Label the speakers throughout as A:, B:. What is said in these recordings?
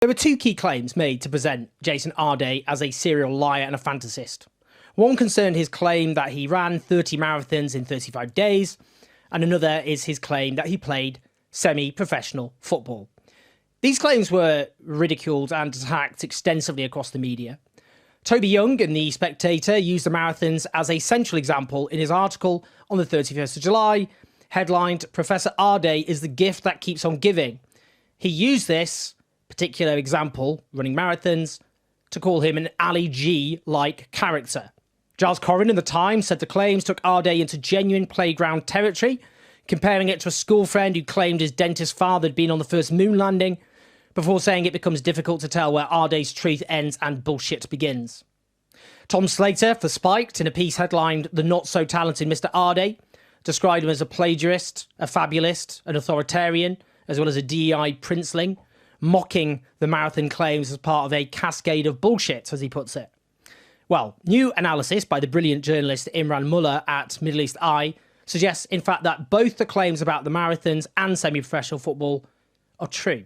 A: There were two key claims made to present Jason Arday as a serial liar and a fantasist. One concerned his claim that he ran 30 marathons in 35 days, and another is his claim that he played semi-professional football. These claims were ridiculed and attacked extensively across the media. Toby Young in The Spectator used the marathons as a central example in his article on the 31st of July, headlined, "Professor Arday is the gift that keeps on giving." He used this particular example, running marathons, to call him an Ali G-like character. Giles Corrin in The Times said the claims took Arday into genuine playground territory, comparing it to a school friend who claimed his dentist father had been on the first moon landing, before saying it becomes difficult to tell where Arday's truth ends and bullshit begins. Tom Slater for Spiked, in a piece headlined "The Not-So-Talented Mr. Arday," described him as a plagiarist, a fabulist, an authoritarian, as well as a DEI princeling, mocking the marathon claims as part of a cascade of bullshit, as he puts it. Well, new analysis by the brilliant journalist Imran Mullah at Middle East Eye suggests, in fact, that both the claims about the marathons and semi-professional football are true.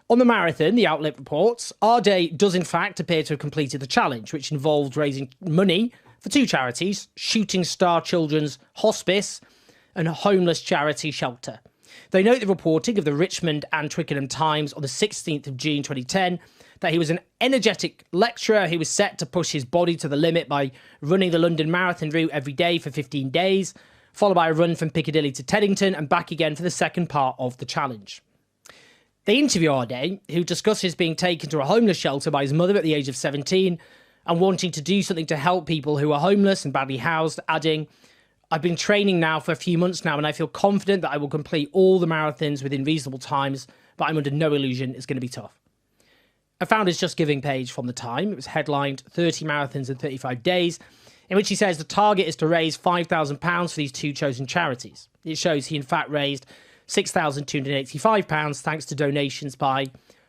A: On the marathon, the outlet reports, Arday does in fact appear to have completed the challenge, which involved raising money for two charities, Shooting Star Children's Hospice and a homeless charity shelter. They note the reporting of the Richmond and Twickenham Times on the 16th of June 2010 that he was an energetic lecturer who was set to push his body to the limit by running the London Marathon route every day for 15 days, followed by a run from Piccadilly to Teddington and back again for the second part of the challenge. They interview Arday, who discusses being taken to a homeless shelter by his mother at the age of 17 and wanting to do something to help people who are homeless and badly housed, adding, "I've been training now for a few months now and I feel confident that I will complete all the marathons within reasonable times, but I'm under no illusion it's going to be tough." I found his Just Giving page from the time. It was headlined 30 marathons in 35 days, in which he says the target is to raise £5,000 for these two chosen charities. It shows he in fact raised £6,285 thanks to donations by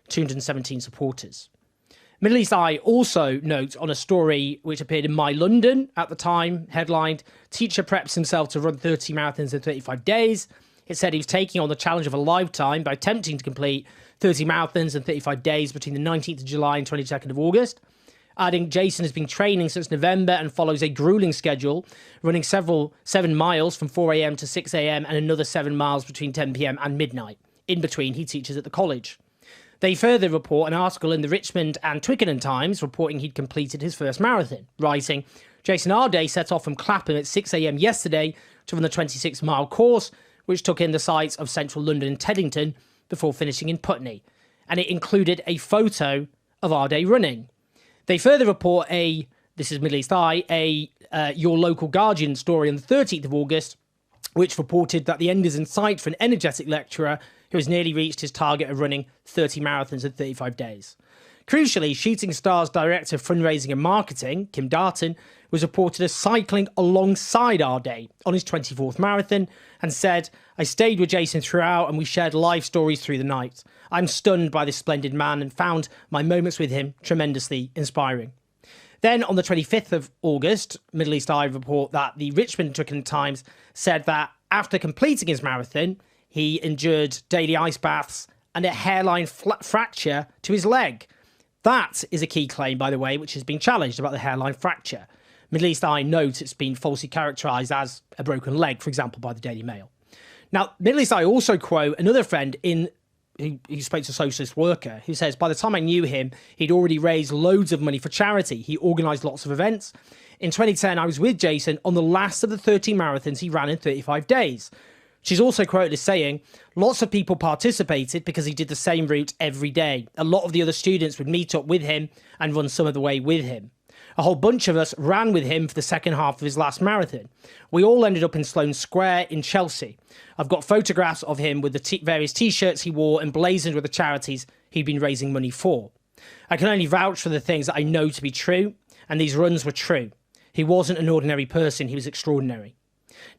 A: 217 supporters. Middle East Eye also notes on a story which appeared in My London at the time, headlined, "Teacher preps himself to run 30 marathons in 35 days. It said he was taking on the challenge of a lifetime by attempting to complete 30 marathons in 35 days between the 19th of July and 22nd of August. Adding, Jason has been training since November and follows a grueling schedule, running 7 miles from 4 a.m. to 6 a.m. and another 7 miles between 10 p.m. and midnight. In between, he teaches at the college." They further report an article in the Richmond and Twickenham Times reporting he'd completed his first marathon, writing, "Jason Arday set off from Clapham at 6 a.m. yesterday to run the 26-mile course, which took in the sights of central London and Teddington before finishing in Putney." And it included a photo of Arday running. They further report this is Middle East Eye, Your Local Guardian story on the 13th of August, which reported that the end is in sight for an energetic lecturer who has nearly reached his target of running 30 marathons in 35 days. Crucially, Shooting Star's Director of Fundraising and Marketing, Kim Darton, was reported as cycling alongside Arday on his 24th marathon and said, "I stayed with Jason throughout and we shared life stories through the night. I'm stunned by this splendid man and found my moments with him tremendously inspiring." Then on the 25th of August, Middle East Eye report that the Richmond and Twickenham Times said that after completing his marathon, he endured daily ice baths and a hairline fracture to his leg. That is a key claim, by the way, which has been challenged about the hairline fracture. Middle East Eye notes it's been falsely characterised as a broken leg, for example, by the Daily Mail. Now, Middle East Eye also quote another friend who spoke to a socialist worker, who says, "By the time I knew him, he'd already raised loads of money for charity. He organised lots of events. In 2010, I was with Jason on the last of the 30 marathons he ran in 35 days. She's also quoted as saying, "Lots of people participated because he did the same route every day. A lot of the other students would meet up with him and run some of the way with him. A whole bunch of us ran with him for the second half of his last marathon. We all ended up in Sloane Square in Chelsea. I've got photographs of him with the various T-shirts he wore emblazoned with the charities he'd been raising money for. I can only vouch for the things that I know to be true, and these runs were true. He wasn't an ordinary person, he was extraordinary."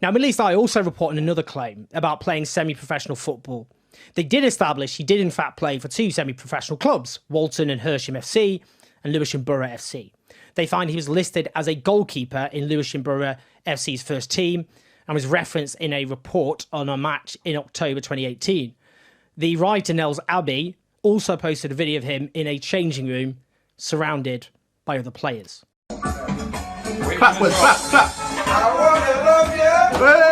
A: Now, Middle East Eye also report on another claim about playing semi-professional football. They did establish he did in fact play for two semi-professional clubs, Walton and Hersham FC and Lewisham Borough FC. They find he was listed as a goalkeeper in Lewisham Borough FC's first team and was referenced in a report on a match in October 2018. The writer Nels Abbey also posted a video of him in a changing room surrounded by other players.
B: Clap, clap, clap. I wanna love you.